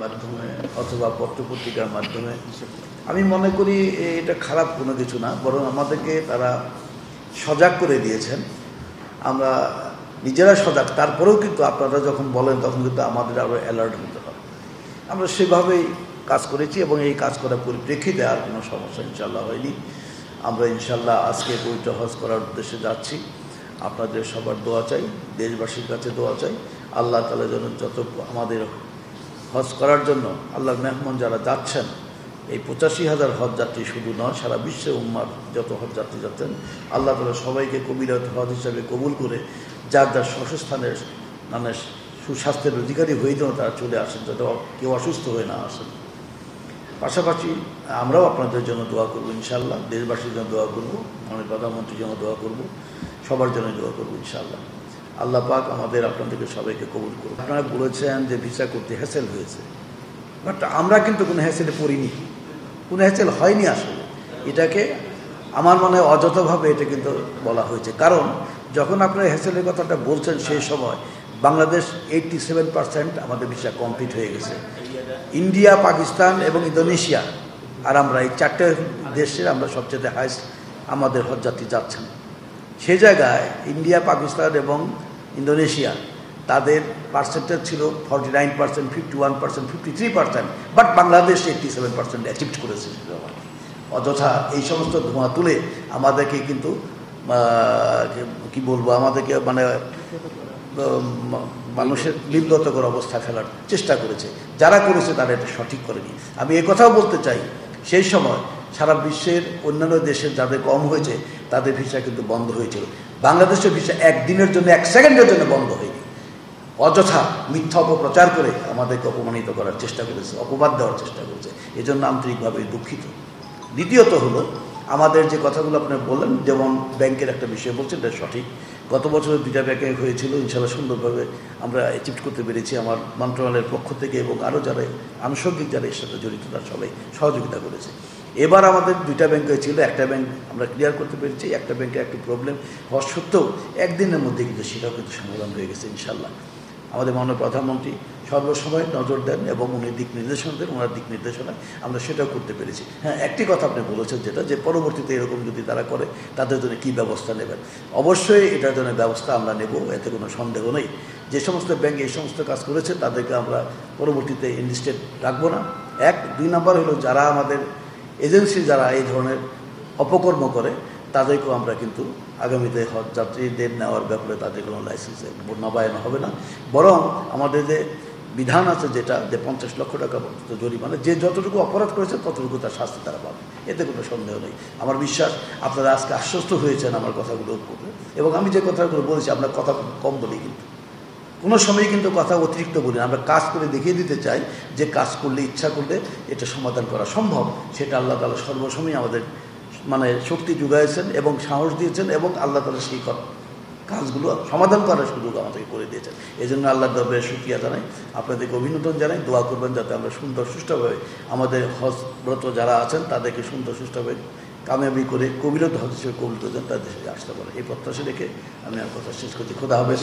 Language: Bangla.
মাধ্যমে অথবা পত্রপত্রিকার মাধ্যমে আমি মনে করি এটা খারাপ কোনো কিছু না, বরং আমাদেরকে তারা সজাগ করে দিয়েছেন। আমরা নিজেরা সজাগ, তারপরেও কিন্তু আপনারা যখন বলেন তখন কিন্তু আমাদের আরও অ্যালার্ট হতে হবে। আমরা সেভাবেই কাজ করেছি এবং এই কাজ করার পরিপ্রেক্ষিতে আর কোনো সমস্যা ইনশাল্লাহ হয়নি। আমরা ইনশাল্লাহ আজকে পবিত্র হজ করার উদ্দেশ্যে যাচ্ছি। আপনাদের সবার দোয়া চাই, দেশবাসীর কাছে দোয়া চাই। আল্লাহ তাআলা যেন যত আমাদের হজ করার জন্য আল্লাহর মেহমান যারা যাচ্ছেন, এই 85,000 হজ যাত্রী শুধু নয়, সারা বিশ্বে উম্মার যত হজ যাত্রী যাচ্ছেন, আল্লাহ তাআলা সবাইকে কবিরাত হজ হিসাবে কবুল করে যার যার স্বস্থানের মানে সুস্বাস্থ্যের অধিকারী হয়ে যেন তারা চলে আসেন, যাতে কেউ অসুস্থ হয়ে না আসেন। পাশাপাশি আমরাও আপনাদের জন্য দোয়া করবো ইনশাআল্লাহ, দেশবাসীর জন্য দোয়া করবো, আমাদের প্রধানমন্ত্রীর জন্য দোয়া করবো, সবার জন্য দোয়া করবো ইনশাআল্লাহ। আল্লাহ পাক আমাদের আপনাদেরকে সবাইকে কবুল করুন। আপনারা বলেছেন যে ভিসা করতে হ্যাসেল হয়েছে, বাট আমরা কিন্তু কোনো হ্যাসেলে পড়িনি, কোনো হ্যাসেল হয়নি আসলে। এটাকে আমার মনে হয় অযথাভাবে এটা কিন্তু বলা হয়েছে, কারণ যখন আপনারা হ্যাসেলের কথাটা বলছেন সেই সময় বাংলাদেশ 87% আমাদের ভিসা কমপ্লিট হয়ে গেছে। ইন্ডিয়া, পাকিস্তান এবং ইন্দোনেশিয়া, আর আমরা এই 4টে দেশে আমরা সবচেয়ে হাইস্ট আমাদের হজযাত্রী যাচ্ছেন। সেই জায়গায় ইন্ডিয়া, পাকিস্তান এবং ইন্দোনেশিয়া তাদের পার্সেন্টেজ ছিল 49%, 51%, 53%, বাট বাংলাদেশ 87% অ্যাচিভ করেছে। অযথা এই সমস্ত ধোঁয়া তুলে আমাদেরকে কিন্তু কি বলবো, আমাদেরকে মানে মানুষের বিব্রতকর অবস্থা ফেলার চেষ্টা করেছে। যারা করেছে তারা এটা সঠিক করেনি। আমি কথাও বলতে চাই, সেই সময় সারা বিশ্বের অন্যান্য দেশের যাদের কম হয়েছে তাদের ভিসা কিন্তু বন্ধ হয়েছিল। বাংলাদেশের ভিসা একদিনের জন্য, 1 সেকেন্ডের জন্য বন্ধ হয়নি। অযথা মিথ্যা অপপ্রচার করে আমাদেরকে অপমানিত করার চেষ্টা করেছে, অপবাদ দেওয়ার চেষ্টা করেছে। এজন্য আন্তরিকভাবে দুঃখিত। দ্বিতীয়ত হলো, আমাদের যে কথাগুলো আপনি বললেন, যেমন ব্যাংকের একটা বিষয় বলছেন, এটা সঠিক। গত বছর 2টা ব্যাংকে হয়েছিল, ইনশাআল্লাহ সুন্দরভাবে আমরা অ্যাচিভ করতে পেরেছি। আমার মন্ত্রণালয়ের পক্ষ থেকে এবং আরও যারা আনুষঙ্গিক যারা এর সাথে জড়িত তারা সবাই সহযোগিতা করেছে। এবার আমাদের 2টা ব্যাংক হয়েছিল, একটা ব্যাংক আমরা ক্লিয়ার করতে পেরেছি, একটা ব্যাংকে একটু প্রবলেম হওয়া সত্ত্বেও একদিনের মধ্যে কিন্তু সেটাও কিন্তু সমাধান হয়ে গেছে ইনশাআল্লাহ। আমাদের মাননীয় প্রধানমন্ত্রী সর্বসময় নজর দেন এবং উনি দিক নির্দেশনা দেন, ওনার দিক নির্দেশনায় আমরা সেটাও করতে পেরেছি। হ্যাঁ, একটি কথা আপনি বলেছেন, যেটা যে পরবর্তীতে এরকম যদি তারা করে তাদের জন্য কী ব্যবস্থা নেবেন। অবশ্যই এটার জন্য ব্যবস্থা আমরা নেব, এতে কোনো সন্দেহ নেই। যে সমস্ত ব্যাংক এই সমস্ত কাজ করেছে তাদেরকে আমরা পরবর্তীতে ইনলিস্টেড রাখবো না। 2 নম্বর হলো, যারা আমাদের এজেন্সি যারা এই ধরনের অপকর্ম করে তাদেরকেও আমরা কিন্তু আগামীতে হজ যাত্রীদের নেওয়ার ব্যাপারে তাদের কোনো লাইসেন্স নবায়ন হবে না, বরং আমাদের যে বিধান আছে যেটা, যে 50 লক্ষ টাকা পর্যন্ত জরিমানা, যে যতটুকু অপরাধ করেছে ততটুকু তার শাস্তি তারা পাবে, এতে কোনো সন্দেহ নেই। আমার বিশ্বাস আপনারা আজকে আশ্বস্ত হয়েছেন আমার কথাগুলো করবে, এবং আমি যে কথাগুলো বলেছি আমরা কথা কম বলি, কিন্তু কোনো সময় কিন্তু কথা অতিরিক্ত বলি না। আমরা কাজ করে দেখিয়ে দিতে চাই যে কাজ করলে, ইচ্ছা করলে এটা সমাধান করা সম্ভব। সেটা আল্লাহ তাআলা সর্বসময় আমাদের মানে শক্তি যোগাইছেন এবং সাহস দিয়েছেন, এবং আল্লাহ তাআলা সেই কাজগুলো সমাধান করার সুযোগ আমাদেরকে করে দিয়েছেন। এই জন্য আল্লাহর দরবারে শুকরিয়া জানাই, আপনাদেরকে অভিনন্দন জানাই। দোয়া করবেন যাতে আমরা সুন্দর সুষ্ঠুভাবে আমাদের হজব্রত যারা আছেন তাদেরকে সুন্দর সুষ্ঠুভাবে কামিয়াবি করে কবিরত হজ হিসেবে কবুল করে দেন, তাদের দেশে আসতে পারে। এই প্রত্যাশা রেখে আমি আর কথা শেষ করছি। খোদা হাফেজ।